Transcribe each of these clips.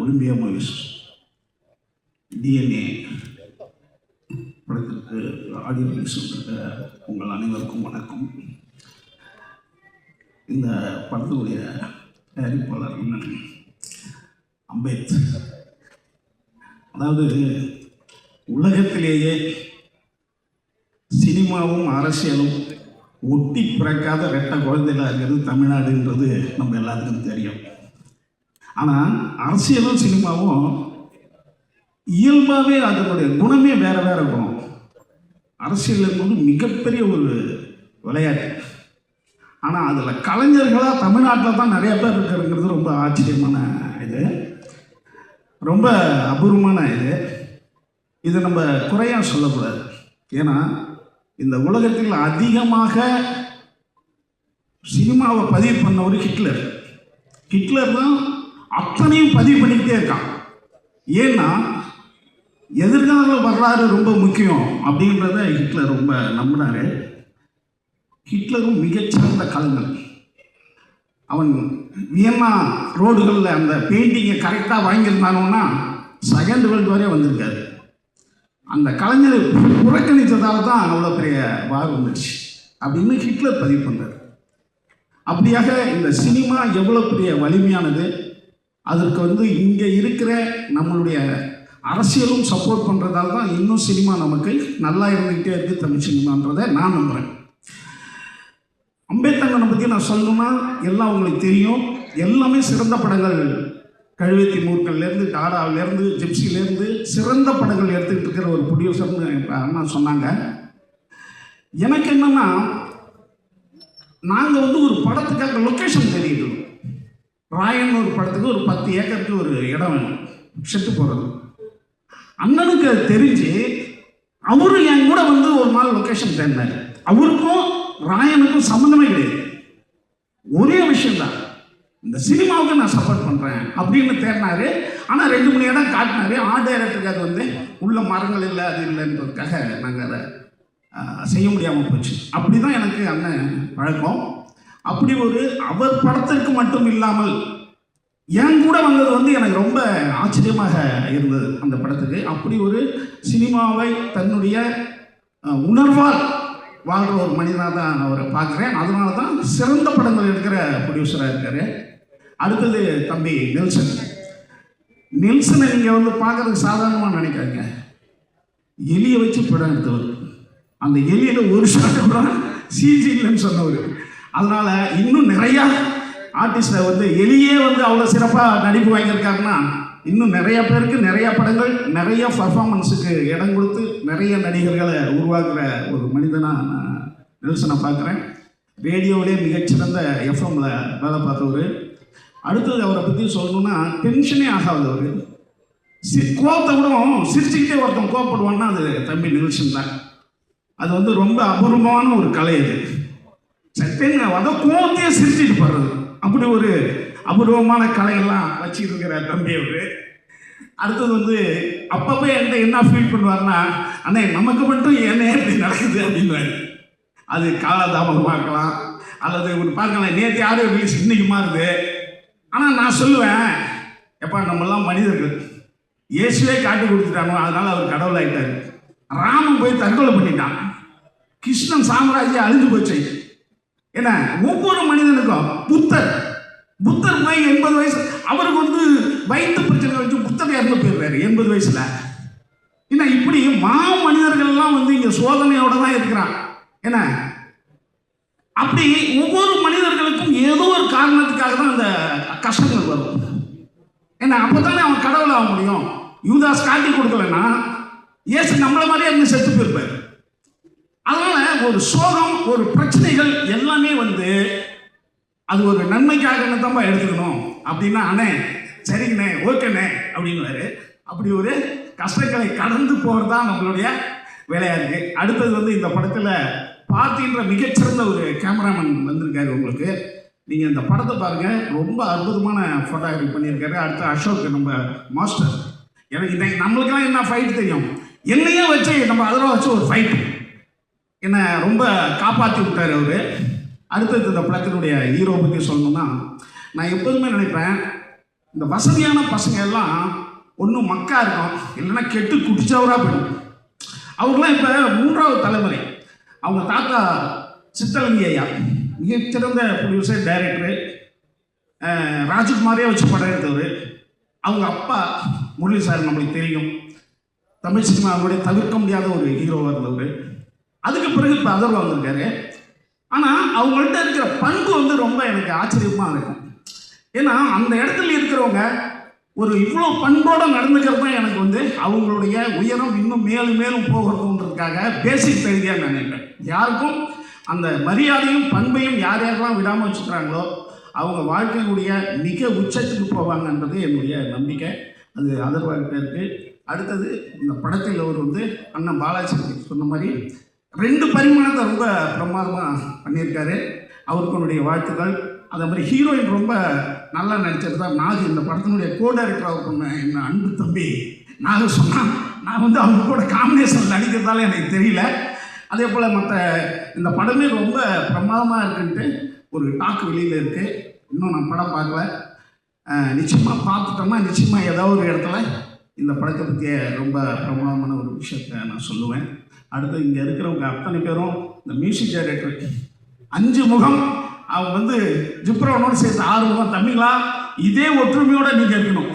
Olympia movies DNA படத்திற்கு audio release வந்திருக்க உங்கள் அனைவருக்கும் வணக்கம். இந்த படத்துடைய தயாரிப்பாளர் அம்பேத், அதாவது உலகத்திலேயே சினிமாவும் அரசியலும் ஒட்டி பிறக்காத ரெட்ட குழந்தைகளாக இருக்கிறது தமிழ்நாடுன்றது நம்ம எல்லாத்துக்கும் தெரியும். ஆனால் அரசியலும் சினிமாவும் இயல்பாகவே அதனுடைய குணமே வேறு வேறு குணம். அரசியல் என்பது மிகப்பெரிய ஒரு விளையாட்டு. ஆனால் அதில் கலைஞர்களாக தமிழ்நாட்டில் தான் நிறைய பேர் இருக்கிறது ரொம்ப ஆச்சரியமான இது, ரொம்ப அபூர்வமான இது நம்ம குறையாக சொல்லக்கூடாது. ஏன்னா இந்த உலகத்தில் அதிகமாக சினிமாவை பதிவு பண்ணவர் ஹிட்லர் தான் அத்தனையும் பதிவு பண்ணிக்கிட்டே இருக்கான். ஏன்னா எதிர்கால வரலாறு ரொம்ப முக்கியம் அப்படின்றத ஹிட்லர் ரொம்ப நம்பினார். ஹிட்லரும் மிகச்சிறந்த கலைஞர். அவன் வியன்னா ரோடுகளில் அந்த பெயிண்டிங்கை கரெக்டாக வாங்கியிருந்தானோன்னா செகண்ட் வேர்ல்டு வாரே வந்திருக்காரு. அந்த கலைஞரை புறக்கணித்ததால் தான் அவ்வளோ பெரிய வார் வந்துடுச்சு அப்படின்னு ஹிட்லர் பதிவு பண்ணுறார். அப்படியாக இந்த சினிமா எவ்வளோ பெரிய வலிமையானது, அதற்கு இங்கே இருக்கிற நம்மளுடைய அரசியலும் சப்போர்ட் பண்ணுறதால தான் இன்னும் சினிமா நமக்கு நல்லா இருந்துக்கிட்டே இருக்குது தமிழ் சினிமான்றதை நான் நம்புகிறேன். அம்பேத்கரை பற்றி நான் சொல்லணும்னா எல்லாம் உங்களுக்கு தெரியும். எல்லாமே சிறந்த படங்கள், கழுவேத்தி மூர்க்கல்லேருந்து டாடாவிலேருந்து ஜிப்சிலேருந்து சிறந்த படங்கள் எடுத்துக்கிட்டு இருக்கிற ஒரு ப்ரொடியூசர்னு அண்ணா சொன்னாங்க. எனக்கு என்னென்னா, நாங்கள் ஒரு படத்துக்காக லொக்கேஷன் தெரியுது. ராயன் ஒரு படத்துக்கு ஒரு 10 ஏக்கருக்கு ஒரு இடம் வேணும் செட்டு போகிறது. அண்ணனுக்கு அது தெரிஞ்சு அவரு என் கூட ஒரு நாள் லொக்கேஷன் தேடினார். அவருக்கும் ராயனுக்கும் சம்மந்தமே கிடையாது. ஒரே விஷயம்தான், இந்த சினிமாவுக்கு நான் சப்போர்ட் பண்ணுறேன் அப்படின்னு தேடினாரு. ஆனால் 2-3 இடம் காட்டினாரு. ஆர்ட் டைரக்டருக்கு அது உள்ள மரங்கள் இல்லை அது இல்லைன்றதுக்காக நாங்கள் அதை செய்ய முடியாமல் போச்சு. அப்படி தான் எனக்கு அண்ணன் பழக்கம். அப்படி அவர் படத்திற்கு மட்டும் இல்லாமல் என் கூட வந்தது எனக்கு ரொம்ப ஆச்சரியமாக இருந்தது அந்த படத்துக்கு. அப்படி ஒரு சினிமாவை தன்னுடைய உணர்வால் வாழ்கிற ஒரு மனிதனாக தான் அவரை பார்க்குறேன். அதனால தான் சிறந்த படங்கள் எடுக்கிற ப்ரொடியூசராக இருக்கார். அடுத்தது தம்பி நெல்சனை நீங்கள் பார்க்குறதுக்கு சாதாரணமாக நினைக்காதீங்க. எலியை வச்சு படம் எடுத்தவர். அந்த எலியில் ஒரு ஷாட் கூட சிஜி இல்லைன்னு சொன்னவர். அதனால் இன்னும் நிறையா ஆர்டிஸ்ட்டை எலியே அவ்வளோ சிறப்பாக நடிப்பு வாங்கியிருக்காருன்னா இன்னும் நிறைய பேருக்கு நிறையா படங்கள் நிறைய பர்ஃபார்மன்ஸுக்கு இடம் கொடுத்து நிறைய நடிகர்களை உருவாக்குற ஒரு மனிதனாக நான் நெல்சனை பார்க்குறேன். ரேடியோவிலே மிகச்சிறந்த எஃப்எம்மில் வேலை பார்த்தவர். அடுத்தது அவரை பற்றி சொல்லணுன்னா டென்ஷனே ஆகாதவர். கோபத்தை கூட சிரிச்சுக்கிட்டே ஒருத்தன் கோவப்படுவான்னா அது தம்பி நெல்சன் தான். அது ரொம்ப அபூர்வமான ஒரு கலை. அது சட்டேங்க கோபத்தையே சிரிச்சுட்டு போடுறது, அப்படி ஒரு அபூர்வமான கலையெல்லாம் வச்சுருக்கிற தம்பி அவர். அடுத்தது அப்பப்போ என்கிட்ட என்ன ஃபீல் பண்ணுவார்னா, அண்ணே நமக்கு மட்டும் என்ன இப்படி நடக்குது அப்படின்வாரு. அது காலதாமதமாக இருக்கலாம், அல்லது பார்க்கலாம் நேற்று யாரும் ரிலீஸ் இன்னைக்கு மாறுது. ஆனால் நான் சொல்லுவேன், எப்பா நம்மெல்லாம் மனிதர்கள், இயேசுவே காட்டி கொடுத்துட்டானோ அதனால் அவர் கடவுள் ஆகிட்டார். ராமன் போய் தற்கொலை பண்ணிட்டான், கிருஷ்ணன் சாம்ராஜ்யம் அழிஞ்சு போச்சு. ஏன்னா ஒவ்வொரு மனிதனுக்கும் புத்தர் போய் 80 வயசு அவருக்கு வயிற்று பிரச்சனை வச்சு புத்தர் இறந்து போயிடுறாரு 80 வயசுல. ஏன்னா இப்படி மனிதர்கள்லாம் இங்கே சோதனையோட தான் இருக்கிறான். ஏன்னா அப்படி ஒவ்வொரு மனிதர்களுக்கும் ஏதோ ஒரு காரணத்துக்காக தான் அந்த கஷ்டங்கள் வரும். ஏன்னா அப்போதானே அவன் கடவுள் ஆக முடியும். யூதாஸ் காட்டி கொடுக்கலன்னா இயேசு நம்மளை மாதிரியே இருந்து செத்து போயிருப்பார். அதனால ஒரு சோகம் ஒரு பிரச்சனைகள் எல்லாமே அது ஒரு நன்மைக்காக தான் எடுத்துக்கணும் அப்படின்னா, அண்ணே சரிங்கண்ணே ஓகேண்ணே அப்படின்வாரு. அப்படி ஒரு கஷ்டங்களை கடந்து போகிறது தான் நம்மளுடைய வேலையாக இருக்குது. அடுத்தது இந்த படத்தில் பார்த்தின்ற மிகச்சிறந்த ஒரு கேமராமேன் வந்திருக்காரு. உங்களுக்கு நீங்கள் இந்த படத்தை பாருங்கள், ரொம்ப அற்புதமான ஃபோட்டோகிராஃபி பண்ணியிருக்காரு. அடுத்து அசோக் நம்ம மாஸ்டர். எனக்கு இன்னைக்கு நம்மளுக்கெல்லாம் என்ன ஃபைட் தெரியும், என்னையே வச்சு நம்ம அதெல்லாம் வச்சு ஒரு ஃபைட் என்னை ரொம்ப காப்பாற்றி விட்டார் அவர். அடுத்தது இந்த படத்தினுடைய ஹீரோ பற்றி சொல்லணும்னா, நான் எப்போதுமே நினைப்பேன், இந்த வசதியான பசங்க எல்லாம் ஒன்று மக்கா இருக்கும், இல்லைன்னா கெட்டு குடிச்சவராக போயிடும். அவங்களாம் இப்போ 3வது தலைமுறை. அவங்க தாத்தா சித்தலிங்க ஐயா மிகச்சிறந்த ப்ரொடியூசர், டைரக்டரு, ராஜ்குமாரே வச்சு படம் எடுத்தவர். அவங்க அப்பா முரளி சார் நம்மளுக்கு தெரியும், தமிழ் சினிமாவுடைய தவிர்க்க முடியாத ஒரு ஹீரோவாக இருந்தவர். அதுக்கு பிறகு இப்போ அதர்வா வந்திருக்காரு. ஆனால் அவங்கள்ட்ட இருக்கிற பண்பு வந்து ரொம்ப எனக்கு ஆச்சரியமாக இருக்கும். ஏன்னா அந்த இடத்துல இருக்கிறவங்க ஒரு இவ்வளோ பண்போடு நடந்துக்கிறது தான் எனக்கு வந்து அவங்களுடைய உயரம் இன்னும் மேலும் மேலும் போகிறதுன்றதுக்காக பேசிக் தகுதியாக நான் நினைப்பேன். யாருக்கும் அந்த மரியாதையும் பண்பையும் யார் யாரெல்லாம் விடாமல் வச்சுக்கிறாங்களோ அவங்க வாழ்க்கையினுடைய மிக உச்சத்துக்கு போவாங்கன்றது என்னுடைய நம்பிக்கை. அது அதர்வாகிட்ட இருக்குது. அடுத்தது இந்த படத்தில் அவர் வந்து அண்ணன் பாலாஜி சொன்ன மாதிரி 2 பரிமாணத்தை ரொம்ப பிரமாதமாக பண்ணியிருக்காரு. அவருக்கு என்னுடைய வாழ்த்துக்கள். அதே மாதிரி ஹீரோயின் ரொம்ப நல்லா நடிச்சது தான் நாகு. இந்த படத்தினுடைய கோ டைரக்டராக பண்ண என்ன அன்பு தம்பி நாகு சொன்னான். நான் வந்து அவங்க கூட காம்பினேஷன் நடிக்கிறதால எனக்கு தெரியல. அதே போல் மற்ற இந்த படமே ரொம்ப பிரமாதமாக இருக்குன்ட்டு ஒரு டாக் வெளியில் இருக்குது. இன்னும் நான் படம் பார்க்கல. நிச்சயமாக பார்த்துட்டோம்னா நிச்சயமாக ஏதாவது ஒரு இடத்துல இந்த படத்தை பற்றிய ரொம்ப பிரமாதமான ஒரு விஷயத்தை நான் சொல்லுவேன். அடுத்து இங்கே இருக்கிறவங்க அத்தனை பேரும் இந்த மியூசிக் டைரக்டர் 5 முகம், அவங்க வந்து ஜிப்ரோனோடு சேர்த்து 6 முகம். தமிழா இதே ஒற்றுமையோடு நீங்கள் இருக்கணும்.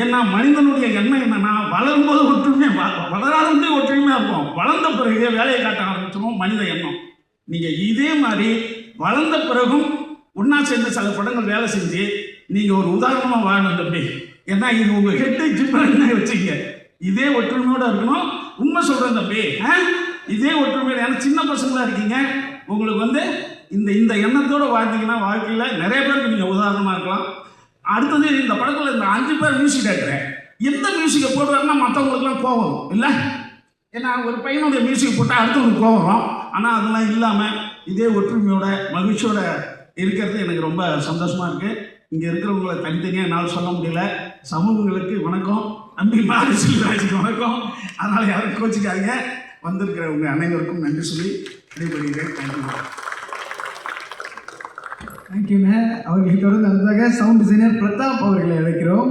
ஏன்னா மனிதனுடைய எண்ணம் என்னென்னா வளரும்போது ஒற்றுமையாக வளராது ஒற்றுமையாக இருக்கும், வளர்ந்த பிறகு வேலையை காட்ட ஆரம்பிச்சோம் மனித எண்ணம். நீங்கள் இதே மாதிரி வளர்ந்த பிறகும் ஒன்றா சேர்ந்து சில படங்கள் வேலை செஞ்சு நீங்கள் ஒரு உதாரணமாக வாழணும் தம்பி. ஏன்னா இது உங்கள் ஹெட்டு ஜிப்ரன்னு வச்சுங்க. இதே ஒற்றுமையோடு இருக்கணும். உண்மை சொல்கிறேன் தம்பி, இதே ஒற்றுமையோட. ஏன்னா சின்ன பசங்களாக இருக்கீங்க, உங்களுக்கு வந்து இந்த எண்ணத்தோடு வாழ்ந்தீங்கன்னா வாழ்க்கையில் நிறைய பேருக்கு நீங்கள் உதாரணமாக இருக்கலாம். அடுத்தது இந்த படத்தில் இந்த 5 பேர் மியூசிக் டைரக்டர் எந்த மியூசிக்கை போடுவாருன்னா மற்றவங்களுக்குலாம் கோவம் இல்லை. ஏன்னா ஒரு பையனுடைய மியூசிக் போட்டால் அடுத்தவங்களுக்கு கோவம் வரும். ஆனால் அதெல்லாம் இல்லாமல் இதே ஒற்றுமையோட மகிழ்ச்சியோட இருக்கிறது எனக்கு ரொம்ப சந்தோஷமாக இருக்குது. இங்கே இருக்கிறவங்களை தனித்தனியாக என்னால் சொல்ல முடியல. சமூகங்களுக்கு வணக்கம், நம்பி மாரி செல்வராஜுக்கு வணக்கம். அதனால் யாரும் கோச்சிக்காதீங்க. வந்திருக்கிறவங்க அனைவருக்கும் நன்றி சொல்லி விடைபெறுகிறேன். தேங்க்யூ. தேங்க்யூங்க. அவர்களை தொடர்ந்து அடுத்ததாக சவுண்ட் டிசைனர் பிரதாப் அவர்களை அழைக்கிறோம்.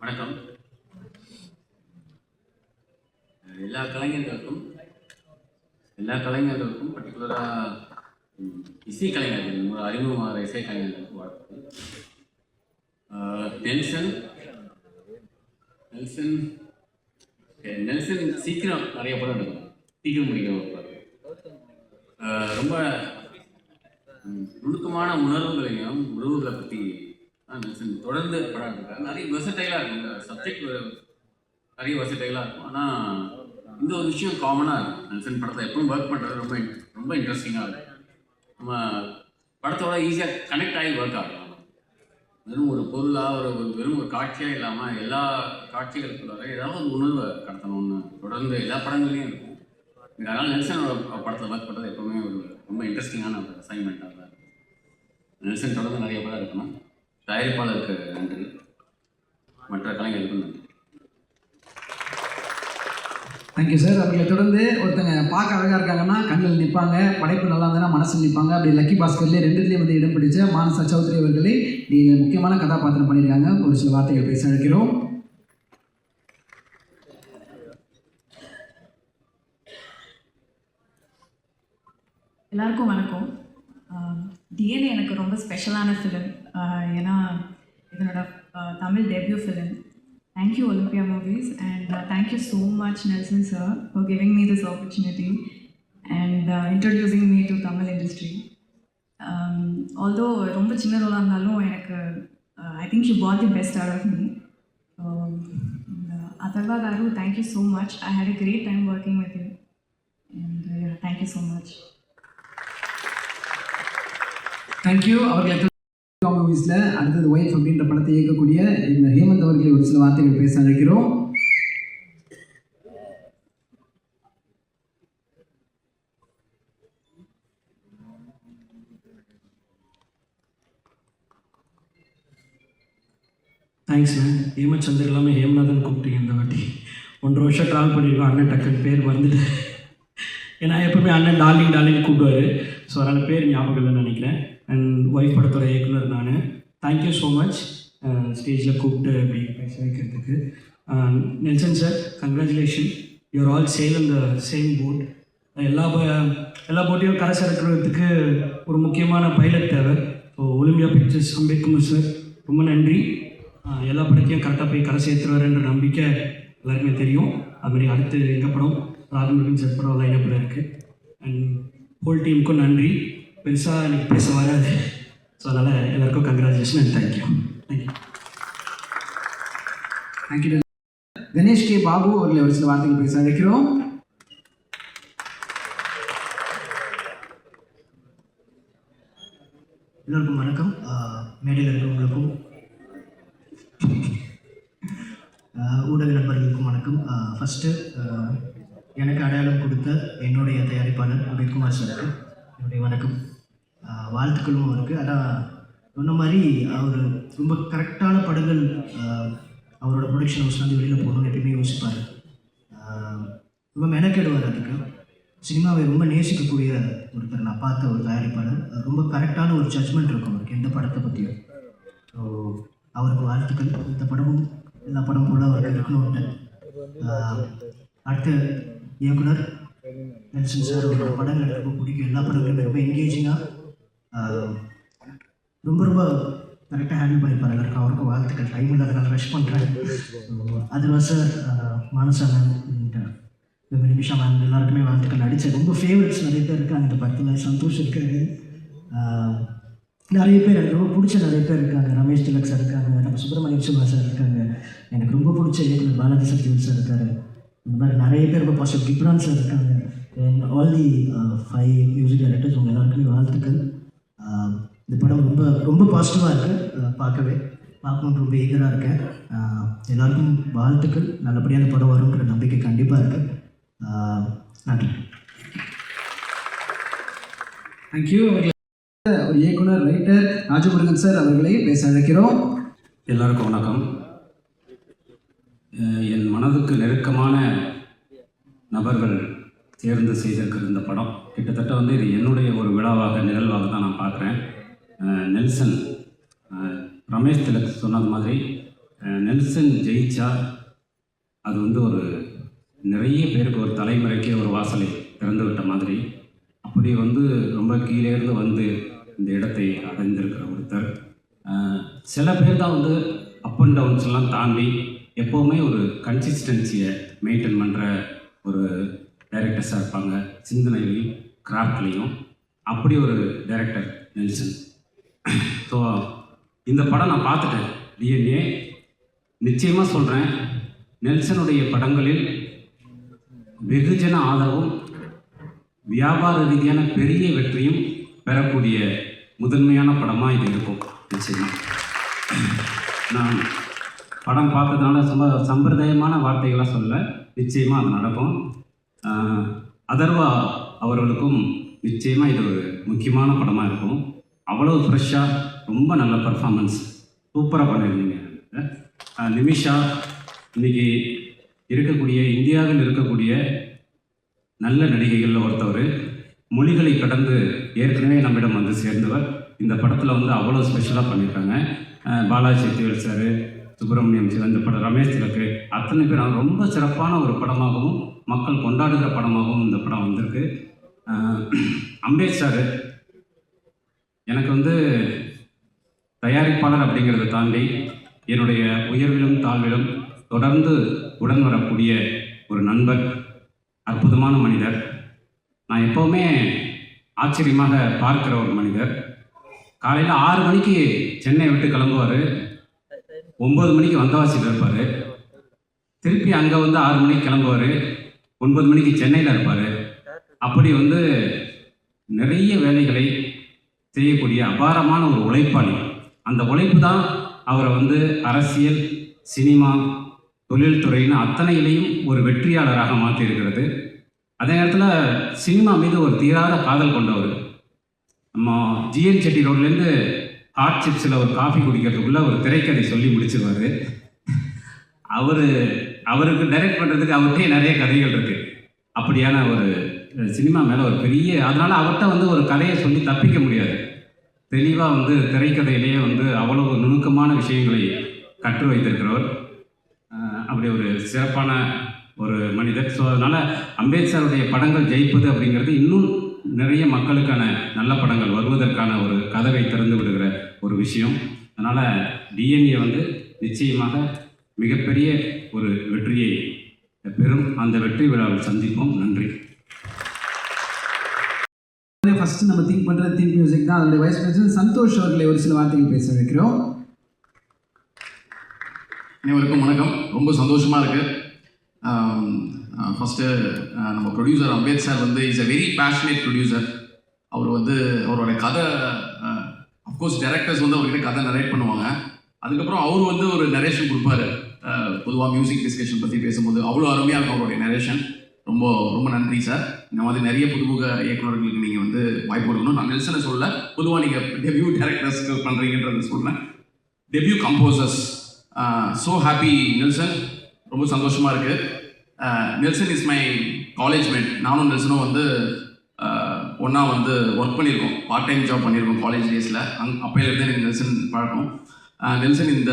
வணக்கம். எல்லா கலைஞர்களுக்கும் பர்டிகுலராக இசை கலைஞர்கள், ஒரு அறிமுகமாக இசை கலைஞர்களுக்கு வாழ்த்துக்கள். நெல்சன் சீக்கிரம் நிறைய படம் எடுக்கும், சீக்கிரம் முடிக்கிற ஒரு படம். ரொம்ப நுணுக்கமான உணர்வுகளையும் உறவுகளை பற்றி நெல்சன் தொடர்ந்து படம் எடுக்கிறார். நிறைய வெர்சடைலாக இருக்கும், இந்த சப்ஜெக்ட் நிறைய வெர்சடைலாக இருக்கும். ஆனால் இந்த ஒரு விஷயம் காமனாக இருக்கும். நெல்சன் படத்தில் எப்பவும் ஒர்க் பண்ணுறது ரொம்ப ரொம்ப இன்ட்ரெஸ்டிங்காக இருக்கும். நம்ம படத்தோட ஈஸியாக கனெக்ட் ஆகி ஒர்க் ஆகும். வெறும் ஒரு பொருளாக வெறும் ஒரு காட்சியாக இல்லாமல் எல்லா காட்சிகளுக்குள்ளார ஏதாவது ஒரு உணர்வை கடத்தணும்னு தொடர்ந்து எல்லா படங்கள்லையும் இருக்கும். அதனால் நெல்சனோட படத்தில் ஒர்க் பண்ணுறது எப்போவுமே ஒரு ரொம்ப இன்ட்ரெஸ்டிங்கான ஒரு அசைன்மெண்ட்டாக தான் இருக்கும். நெல்சன் தொடர்ந்து நிறைய படம் இருக்கணும். தயாரிப்பாளருக்கு நன்றி, மற்ற கலைஞர்களுக்கும் நன்றி. Thank you sir. அவர்களை தொடர்ந்து ஒருத்தங்க பார்க்க அழகாக இருக்காங்கன்னா கண்ணில் நிற்பாங்க, படைப்பு நல்லா இருந்ததுன்னா மனசில் நிற்பாங்க. அப்படி லக்கி பாஸ்கர்லேயே 2த்துலேயும் வந்து இடம் பிடிச்ச மானசா சௌத்ரி அவர்களை நீங்கள் முக்கியமான கதாபாத்திரம் பண்ணியிருக்காங்க. ஒரு சில வார்த்தைகள் பேச அழைக்கிறோம். எல்லாருக்கும் வணக்கம். டிஎன்ஏ எனக்கு ரொம்ப ஸ்பெஷலான ஃபிலிம். ஏன்னா இதனோட Tamil debut film. Thank you Olympia Movies, and thank you so much Nelson sir for giving me this opportunity and introducing me to Tamil industry. Although ரொம்ப சின்ன ரோலாக இருந்தாலும் எனக்கு I think you got the best out of me. Atharva garu, thank you so much. I had a great time working with you, and thank you so much. Thank you. அவர்களை மூவிஸில் அடுத்தது wife அப்படின்ற படத்தை இயக்கக்கூடிய இந்த ஹேமந்த் அவர்களை ஒரு சில வார்த்தைகள் பேச அழைக்கிறோம். Thanks ma'am. ஹேமச்சந்தர் எல்லாமே ஹேம்நாதன் கூப்பிட்டீங்க இந்த வாட்டி. 1.5 வருஷம் ட்ராவல் பண்ணியிருக்கோம். அண்ணன் டக்குன்னு பேர் வந்துட்டு, ஏன்னா எப்பவுமே அண்ணன் டார்லிங் டார்லிங் கூப்பிடுவார். ஸோ அதனால் பேர் ஞாபகம் இல்லைன்னு நினைக்கிறேன். அண்ட் ஒய்ஃப் படத்தோட இயக்குனர் நான். தேங்க்யூ ஸோ மச் ஸ்டேஜில் கூப்பிட்டு அப்படி பேச வைக்கிறதுக்கு. Nelson sir, congratulation, you are all sail in the same boat. எல்லா போட்டையும் கரை சேர்க்கிறதுக்கு ஒரு முக்கியமான பைலட் தேவை. So Olympia pictures Ambethkumar sir ரொம்ப நன்றி. எல்லா படத்தையும் கரெக்டாக போய் கரை சேர்த்துருவாருன்ற நம்பிக்கை எல்லாருக்குமே தெரியும். அதுமாதிரி அடுத்து எங்கள் படம் ராஜமுருகன் சார் படம் லைனப்பில் இருக்குது. அண்ட் ஹோல் டீமுக்கும் நன்றி. பெருசாக எனக்கு பேச வராது. ஸோ அதனால் எல்லாருக்கும் congratulation and thank you. Thank you. Ganesh K Babu அவர்களை ஒரு சில வார்த்தைகள் பேச அழைக்கிறோம். எல்லோருக்கும் வணக்கம். மேடையில் இருக்கிறவங்களுக்கும் ஊடக நண்பர்களுக்கும் வணக்கம். ஃபஸ்ட்டு எனக்கு அடையாளம் கொடுத்த என்னுடைய தயாரிப்பாளர் அம்பேத்குமார் சாருக்கு என்னுடைய வணக்கம், வாழ்த்துக்களும் அவருக்கு. ஆனால் சொன்ன மாதிரி அவர் ரொம்ப கரெக்டான படங்கள் அவரோட ப்ரொடக்ஷன் ஹவுஸ் வந்து வெளியில் போகணும்னு எப்பயுமே யோசிப்பார். ரொம்ப மெனக்கெடுவார். அதுக்கு சினிமாவை ரொம்ப நேசிக்கக்கூடிய ஒருத்தர் நான் பார்த்த ஒரு தயாரிப்பாளர். ரொம்ப கரெக்டான ஒரு ஜட்ஜ்மெண்ட் இருக்கும் அவருக்கு எந்த படத்தை பற்றியும். ஸோ அவருக்கு வாழ்த்துக்கள். இந்த படமும் எல்லா படம் போல அவருக்கு இருக்கணும்ட்டு. அடுத்த இயக்குனர் நெல்சன் சார், அவரோட படங்கள் எனக்கு ரொம்ப பிடிக்கும். எல்லா படங்களுமே ரொம்ப என்கேஜிங்காக ரொம்ப கரெக்டாக ஹேண்டில் பண்ணியிருப்பார். எல்லாருக்கும் அவருக்கும் வாழ்த்துக்கள். டைம் இல்லாதனால ரஷ் பண்ணுறேன். அதுவா சார், மானசாமன், நிமிஷா மேம் எல்லாருக்குமே வாழ்த்துக்கள். நடித்த ரொம்ப ஃபேவரட்ஸ் நிறைய பேர் இருக்காங்க இந்த படத்தில். சந்தோஷ் இருக்காரு, நிறைய பேர் எனக்கு ரொம்ப பிடிச்ச நிறைய பேர் இருக்காங்க. ரமேஷ் திலக் சார் இருக்காங்க, நம்ம சுப்பிரமணியம் சிவா சார் இருக்காங்க, எனக்கு ரொம்ப பிடிச்ச இயக்குனர் பாலாஜி சத்யவல் சார் இருக்காரு. இந்த மாதிரி நிறைய பேர் ரொம்ப பாசிட்டிவ். கிப்ரான் சார் இருக்காங்க. And all the 5 music directors, உங்கள் எல்லாருக்குமே வாழ்த்துக்கள். இந்த படம் ரொம்ப பாசிட்டிவாக இருக்குது. பார்க்கணுன்னு ரொம்ப ஈகராக இருக்கேன். எல்லாருக்கும் வாழ்த்துக்கள். நல்லபடியாக அந்த படம் வரும்ன்ற நம்பிக்கை கண்டிப்பாக இருக்குது. நன்றி. தேங்க்யூ. அவர்களை ஒரு இயக்குனர் ரைட்டர் ராஜமுருகன் சார் அவர்களை பேச அழைக்கிறோம். எல்லாருக்கும் வணக்கம். என் மனதுக்கு நெருக்கமான நபர்கள் தேர்ந்து செய்திருக்கிற இந்த படம் கிட்டத்தட்ட வந்து இது என்னுடைய ஒரு விழாவாக நிகழ்வாக தான் நான் பார்க்குறேன். நெல்சன், ரமேஷ் திலக் சொன்னது மாதிரி நெல்சன் ஜெயிச்சா அது வந்து ஒரு நிறைய பேருக்கு ஒரு தலைமுறைக்கே ஒரு வாசலை திறந்து விட்ட மாதிரி. அப்படி வந்து ரொம்ப கீழே இருந்து வந்து இந்த இடத்தை அடைந்திருக்கிற ஒருத்தர். சில பேர் தான் வந்து அப் அண்ட் டவுன்ஸ் எல்லாம் தாண்டி எப்போவுமே ஒரு கன்சிஸ்டன்சியை மெயின்டைன் பண்ணுற ஒரு டைரக்டர்ஸாக இருப்பாங்க, சிந்தனையிலையும் கிராஃப்ட்லேயும். அப்படி ஒரு டைரக்டர் நெல்சன். ஸோ இந்த படம் நான் பார்த்துட்டேன். டிஎன்ஏ நிச்சயமாக சொல்கிறேன், நெல்சனுடைய படங்களில் வெகுஜன ஆதரவும் வியாபார ரீதியான பெரிய வெற்றியும் பெறக்கூடிய முதன்மையான படமாக இது இருக்கும். நிச்சயமாக நான் படம் பார்த்ததுனால சம்பிரதாயமான வார்த்தைகளாக சொல்ல, நிச்சயமாக அது நடக்கும். அதர்வா அவர்களுக்கும் நிச்சயமாக இது ஒரு முக்கியமான படமாக இருக்கும். அவ்வளோ ஃப்ரெஷ்ஷாக ரொம்ப நல்ல பர்ஃபார்மன்ஸ், சூப்பராக பண்ணியிருந்தீங்க. நிமிஷா இன்றைக்கி இருக்கக்கூடிய இந்தியாவில் இருக்கக்கூடிய நல்ல நடிகைகளில் ஒருத்தவர். மொழிகளை கடந்து ஏற்கனவே நம்மிடம் வந்து சேர்ந்தவர். இந்த படத்தில் வந்து அவ்வளோ ஸ்பெஷலாக பண்ணியிருக்காங்க. பாலாஜி சத்யவேல் சார், சுப்பிரமணியம் சிவா, இந்த படம் ரமேஷ் திலக்கு, அத்தனை பேர் ரொம்ப சிறப்பான ஒரு படமாகவும் மக்கள் கொண்டாடுகிற படமாகவும் இந்த படம் வந்திருக்கு. அம்பேத் சார் எனக்கு வந்து தயாரிப்பாளர் அப்படிங்கிறத தாண்டி என்னுடைய உயர்விலும் தாழ்விலும் தொடர்ந்து உடன் வரக்கூடிய ஒரு நண்பர், அற்புதமான மனிதர். நான் எப்போவுமே ஆச்சரியமாக பார்க்குற ஒரு மனிதர். காலையில் 6 மணிக்கு சென்னை விட்டு கிளம்புவார், 9 மணிக்கு வந்தவாசியில் இருப்பார். திருப்பி அங்கே வந்து 6 மணிக்கு கிளம்புவார், 9 மணிக்கு சென்னையில் இருப்பார். அப்படி வந்து நிறைய வேலைகளை செய்யக்கூடிய அபாரமான ஒரு உழைப்பாளி. அந்த உழைப்பு தான் அவரை வந்து அரசியல், சினிமா, தொழில்துறைன்னு அத்தனையிலையும் ஒரு வெற்றியாளராக மாற்றியிருக்கிறது. அதே நேரத்தில் சினிமா மீது ஒரு தீராத காதல் கொண்டவர். நம்ம ஜிஎன் செட்டி ரோட்லேருந்து ஹாட் சிப்ஸில் ஒரு காஃபி குடிக்கிறதுக்குள்ளே ஒரு திரைக்கதை சொல்லி முடிச்சிருவார். அவர் அவருக்கு டைரக்ட் பண்ணுறதுக்கு அவர்கிட்டயே நிறைய கதைகள் இருக்குது. அப்படியான ஒரு சினிமா மேலே ஒரு பெரிய, அதனால் அவர்கிட்ட வந்து ஒரு கதையை சொல்லி தப்பிக்க முடியாது. தெளிவாக வந்து திரைக்கதையிலேயே வந்து அவ்வளவு நுணுக்கமான விஷயங்களை கற்று வைத்திருக்கிறவர். அப்படி ஒரு சிறப்பான ஒரு மனிதர். ஸோ அதனால் அம்பேத்கருடைய படங்கள் ஜெயிப்பது அப்படிங்கிறது இன்னும் நிறைய மக்களுக்கான நல்ல படங்கள் வருவதற்கான ஒரு கதவை திறந்து விடுகிற ஒரு விஷயம். அதனால் டிஎன்ஏ வந்து நிச்சயமாக மிகப்பெரிய ஒரு வெற்றியை பெறும். அந்த வெற்றி விழாவில் சந்திப்போம். நன்றி. ஃபஸ்ட்டு நம்ம திங்க் பண்ணுறது திங்க் மியூசிக் தான். அதோடைய வைஸ் பிரசிடென்ட் சந்தோஷ் அவர்களை ஒரு சில வார்த்தைகள் பேச வைக்கிறோம். அனைவருக்கும் வணக்கம். ரொம்ப சந்தோஷமாக இருக்குது. ஃபஸ்ட்டு நம்ம ப்ரொடியூசர் அம்பேத் சார் வந்து is a very passionate producer. அவர் வந்து அவரோட கதை, அஃப்கோர்ஸ் டைரக்டர்ஸ் வந்து அவர்கிட்ட கதை நரேட் பண்ணுவாங்க. அதுக்கப்புறம் அவர் வந்து ஒரு நரேஷன் கொடுப்பாரு. பொதுவாக மியூசிக் டிஸ்கஷன் பற்றி பேசும்போது அவ்வளோ அருமையாக இருக்கும் அவருடைய நரேஷன். ரொம்ப ரொம்ப நன்றி சார். இந்த மாதிரி நிறைய புதுமுக இயக்குநர்களுக்கு நீங்கள் வந்து வாய்ப்பு கொடுக்கணும். நான் நெல்சனை சொல்ல, பொதுவாக நீங்கள் டெபியூ டேரக்டர்ஸ்க்கு பண்ணுறீங்கன்றது சொல்கிறேன். Debut composers, so happy Nelson. ரொம்ப சந்தோஷமாக இருக்குது. Nelson is my college mate. நானும் நெல்சனும் வந்து ஒன்றா வந்து ஒர்க் பண்ணியிருக்கோம், பார்ட் டைம் ஜாப் பண்ணியிருக்கோம் காலேஜ் டேஸில். அப்போலேருந்து எனக்கு நெல்சன் பழக்கம். நெல்சன், இந்த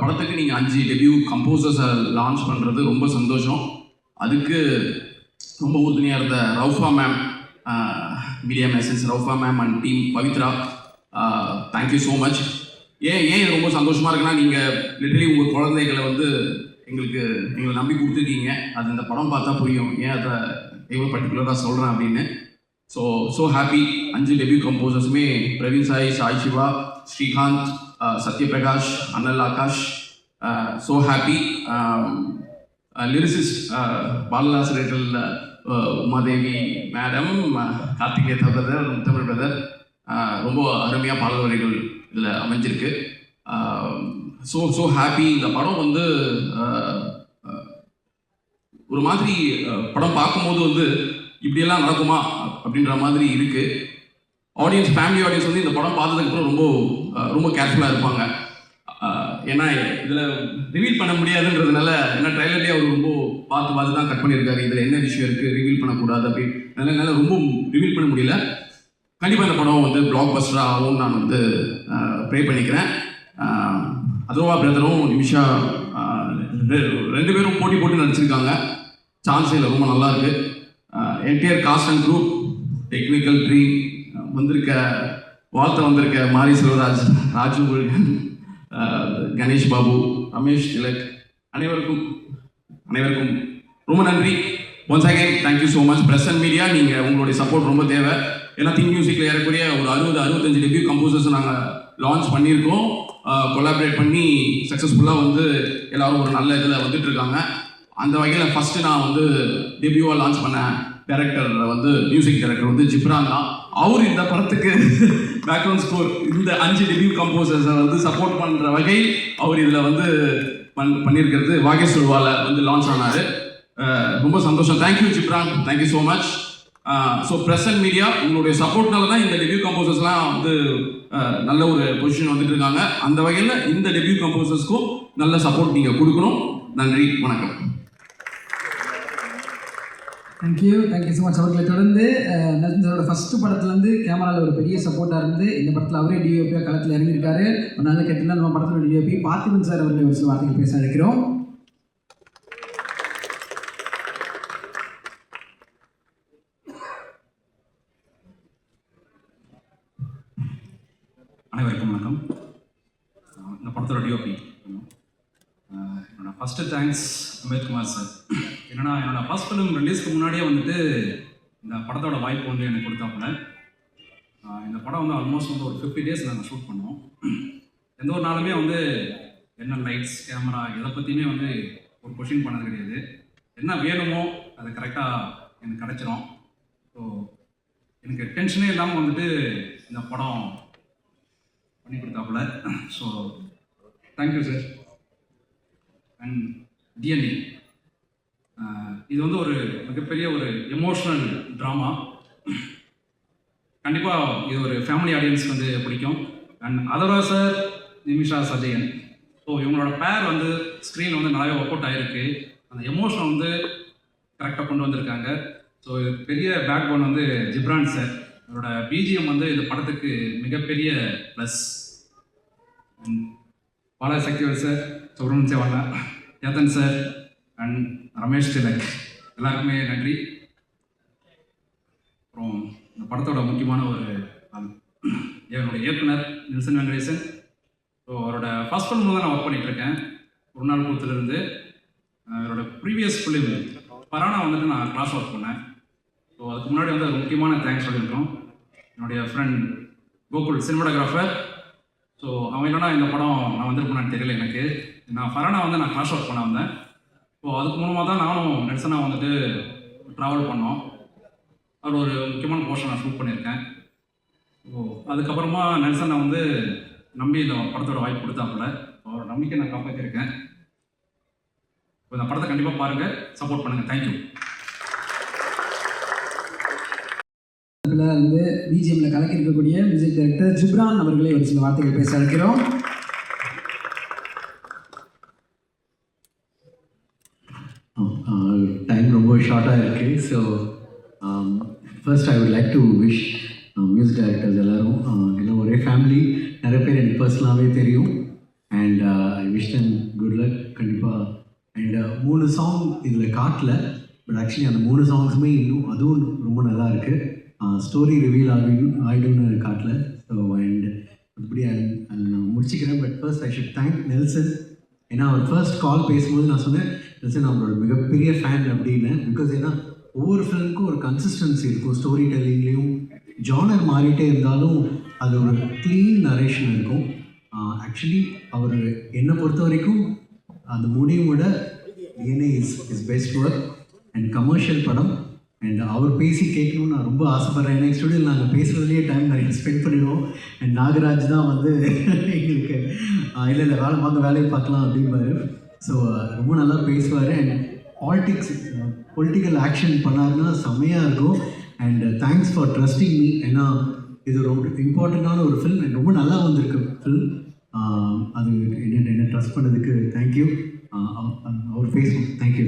படத்துக்கு நீங்கள் 5 டெபியூ கம்போசர்ஸை லான்ச் பண்ணுறது ரொம்ப சந்தோஷம். அதுக்கு ரொம்ப உறுதுணையாக இருந்த ரவுஃபா மேம், மீடியா மெசன்ஸ் Raufa ma'am and team Pavithra, thank you so much. ஏன் ரொம்ப சந்தோஷமாக இருக்குன்னா, நீங்கள் லிட்டரலி உங்கள் குழந்தைகளை வந்து எங்களை நம்பி கொடுத்துருக்கீங்க. அது இந்த படம் பார்த்தா புரியும் ஏன் அதை எவ்வளோ பர்டிகுலராக சொல்கிறேன் அப்படின்னு. So happy. 5 டெபியூ கம்போசர்ஸுமே Praveen Sai, Sai Siva, Srikanth, Sathyaprakash, Anal Akash. So happy. Lyricist பாலலாசிரியர்கள் Umadevi madam, Karthike brother, Muthamizh brother, ரொம்ப அருமையாக பாடல் வரிகள் இதில் அமைஞ்சிருக்கு. So happy. இந்த படம் வந்து ஒரு மாதிரி படம் பார்க்கும்போது வந்து இப்படியெல்லாம் நடக்குமா அப்படின்ற மாதிரி இருக்குது. ஆடியன்ஸ், ஃபேமிலி ஆடியன்ஸ் வந்து இந்த படம் பார்த்ததுக்கப்புறம் ரொம்ப கேர்ஃபுல்லாக இருப்பாங்க. ஏன்னா இதில் ரிவீல் பண்ண முடியாதுன்றதுனால, ஏன்னா ட்ரைலர்லேயே அவர் ரொம்ப பார்த்து தான் கட் பண்ணியிருக்காரு. இதில் என்ன விஷயம் இருக்குது, ரிவீல் பண்ணக்கூடாது அப்படின்றதுனால ரொம்ப ரிவீல் பண்ண முடியல. கண்டிப்பாக இந்த படம் வந்து பிளாக் பஸ்டராக ஆகும்னு நான் வந்து ப்ரே பண்ணிக்கிறேன். அதுவா பிரதரும் நிமிஷா 2 பேரும் போட்டு நடிச்சிருக்காங்க. சான்ஸே இல்லை, ரொம்ப நல்லாயிருக்கு. Entire cast and group, technical dream வந்திருக்க மாரி செல்வராஜ், ராஜு முருகன், கணேஷ் பாபு, ரமேஷ் திலக், அனைவருக்கும் ரொம்ப நன்றி. Once again thank you so much. Press and media, நீங்கள் உங்களுடைய சப்போர்ட் ரொம்ப தேவை. ஏன்னா திங்க் மியூசிக்கில் ஏறக்கூடிய ஒரு 60-65 டெபியூ கம்போசர்ஸ் நாங்கள் லான்ச் பண்ணியிருக்கோம். கொலாபரேட் பண்ணி சக்ஸஸ்ஃபுல்லாக வந்து எல்லோரும் ஒரு நல்ல இதில் வந்துட்டுருக்காங்க. அந்த வகையில் ஃபஸ்ட்டு நான் வந்து டெபியூவாக லான்ச் பண்ண டைரக்டர் வந்து மியூசிக் டைரக்டர் வந்து ஜிப்ரான் தான். அவர் இந்த படத்துக்கு பேக்ரவுண்ட் ஸ்கோர், இந்த 5 டெபியூ கம்போசர்ஸை வந்து சப்போர்ட் பண்ணுற வகையில் அவர் இதில் வந்து பண்ணியிருக்கிறது வாகேஸ்வர்வாவில் வந்து லான்ச் ஆனார். ரொம்ப சந்தோஷம். Thank you Ghibran, thank you so much. So press and media, உங்களுடைய சப்போர்ட்னால தான் இந்த டெபியூ கம்போசர்ஸ்லாம் வந்து நல்ல ஒரு பொசிஷன் வந்துட்டு இருக்காங்க. அந்த வகையில் இந்த டெபியூ கம்போசர்ஸ்க்கும் நல்ல சப்போர்ட் நீங்கள் கொடுக்கணும். நன்றி, வணக்கம். Thank you so much. அவர்களை தொடர்ந்து நெல்சனோட ஃபஸ்ட்டு படத்துலேருந்து கேமராவில் ஒரு பெரிய சப்போர்ட்டாக இருந்து இந்த படத்தில் அவரே டிஓபியாக களத்தில் இறங்கியிருக்காரு. ஒரு நல்ல கேட்டில் நம்ம படத்தோட டிஓபி பார்த்திபன் சார் அவர்களை ஒரு சில வார்த்தைகள் பேச அழைக்கிறோம். அனைவருக்கும் வணக்கம். இந்த படத்தோட டிஓபி என்னோடய ஃபஸ்ட்டு தேங்க்ஸ் அம்பேத்குமார் சார். என்னோடய ஃபஸ்ட் ஃபிலிம் ரிலீஸ்க்கு முன்னாடியே வந்துட்டு இந்த படத்தோட வாய்ப்பு வந்து எனக்கு கொடுத்தாப்புல. இந்த படம் வந்து ஆல்மோஸ்ட் வந்து ஒரு 50 days நாங்கள் ஷூட் பண்ணோம். எந்த ஒரு நாளுமே வந்து என்ன லைட்ஸ், கேமரா எதை பற்றியுமே வந்து ஒரு கொஷின் பண்ணது கிடையாது. என்ன வேணுமோ அது கரெக்டாக எனக்கு கிடச்சிரும். ஸோ எனக்கு டென்ஷனே இல்லாமல் வந்துட்டு இந்த படம் பண்ணி கொடுத்தாப்புல. So thank you sir. And DNA, இது வந்து ஒரு மிகப்பெரிய ஒரு எமோஷ்னல் ட்ராமா. கண்டிப்பாக இது ஒரு ஃபேமிலி ஆடியன்ஸ்க்கு வந்து பிடிக்கும். And Atharva sir, Nimisha Sajayan, so இவங்களோட பேர் வந்து ஸ்க்ரீனில் வந்து நிறைய ஒர்க் அவுட் ஆகிருக்கு. அந்த எமோஷனை வந்து கரெக்டாக கொண்டு வந்திருக்காங்க. ஸோ பெரிய பேக் போன் வந்து ஜிப்ரான் சார், அவரோட பிஜிஎம் வந்து இந்த படத்துக்கு மிகப்பெரிய plus. Balaji Sakthivel sir, Subramaniya Sevala, Ethan sir and Ramesh Thilak எல்லாருக்குமே நன்றி. அப்புறம் இந்த படத்தோட முக்கியமான ஒரு என்னுடைய இயக்குனர் நெல்சன் வெங்கடேசன். ஸோ அவரோட ஃபர்ஸ்ட் ஃபிலிம் தான் நான் ஒர்க் பண்ணிகிட்ருக்கேன், ஒரு நாள் கூத்துலேருந்து. அவரோட ப்ரீவியஸ் ஃபிலிம் பரானா வந்துட்டு நான் கிளாஸ் ஒர்க் பண்ணேன். ஸோ அதுக்கு முன்னாடி வந்து ஒரு முக்கியமான தேங்க்ஸ் சொல்லியிருக்கோம் என்னுடைய ஃப்ரெண்ட் கோகுல் சினிமாட்டோகிராஃபர். ஸோ அவன் இல்லைனா இந்த படம் நான் வந்திருப்பேன்னு தெரியல எனக்கு. நான் ஃபரானா வந்து நான் கிளாஸ் ஒர்க் பண்ண வந்தேன். ஸோ அதுக்கு மூலமாக தான் நானும் நெல்சனாக வந்துட்டு ட்ராவல் பண்ணோம். அவர் ஒரு முக்கியமான போர்ஷன் நான் ஷூட் பண்ணியிருக்கேன். ஸோ அதுக்கப்புறமா நெல்சனை வந்து நம்பி இந்த படத்தோட வாய்ப்பு கொடுத்தாப்புல, அவரோட நம்பிக்கை நான் காப்பாற்றிருக்கேன். இந்த படத்தை கண்டிப்பாக பாருங்கள், சப்போர்ட் பண்ணுங்கள். தேங்க்யூ. வந்து பிஜிஎம்ல கலக்கி இருக்கக்கூடிய மியூசிக் டைரக்டர் ஜிப்ரான் அவர்களை ஒரு சில வார்த்தைகள் பேச அழைக்கிறோம். டைம் ரொம்ப ஷார்ட்டாக இருக்குது. So first I would like to wish music directors எல்லோரும், எல்லாம் ஒரே ஃபேமிலி, நிறைய பேர் எனக்கு பர்சனலாகவே தெரியும். And I wish them good luck கண்டிப்பாக. அண்ட் 3 சாங் இதில் காட்டல, பட் ஆக்சுவலி அந்த 3 சாங்ஸுமே இன்னும் அதுவும் ரொம்ப நல்லா இருக்குது. ஸ்டோரி ரிவீல் ஆகிடும்னு காட்டல. ஸோ அண்ட் அப்படி நான் முடிச்சுக்கிறேன். But first I should thank Nelson. ஏன்னா அவர் ஃபர்ஸ்ட் கால் பேசும்போது நான் சொன்னேன் நெல்சன் அவரோட மிகப்பெரிய ஃபேன் அப்படின்னு. பிகாஸ் ஏன்னா ஒவ்வொரு ஃபிலிமுக்கும் ஒரு கன்சிஸ்டன்சி இருக்கும், ஸ்டோரி டெல்லிங்லேயும் ஜானர் மாறிட்டே இருந்தாலும் அது ஒரு க்ளீன் நரேஷன் இருக்கும். ஆக்சுவலி அவர் என்னை பொறுத்த வரைக்கும் அந்த முடிவோட DNA is best work and commercial படம். அண்ட் அவர் பேசி கேட்கணும்னு நான் ரொம்ப ஆசைப்பட்றேன். ஏன்னா ஸ்டுடியோவில் நாங்கள் பேசுகிறதுலேயே டைம் நிறைய ஸ்பெண்ட் பண்ணிடுவோம். அண்ட் நாகராஜ் தான் வந்து எங்களுக்கு இல்லை வேலையை பார்க்கலாம் அப்படிம்பாரு. ஸோ ரொம்ப நல்லா பேசுவார். அண்ட் பொலிட்டிக்கல் ஆக்ஷன் பண்ணாருன்னா செம்மையாக இருக்கும். And thanks for trusting me. ஏன்னா இது ரொம்ப இம்பார்ட்டண்ட்டான ஒரு ஃபில்ம், ரொம்ப நல்லா வந்திருக்கு ஃபில்ம். அது என்ன ட்ரஸ்ட் பண்ணதுக்கு தேங்க்யூ. அவர் ஃபேஸ்புக் தேங்க்யூ.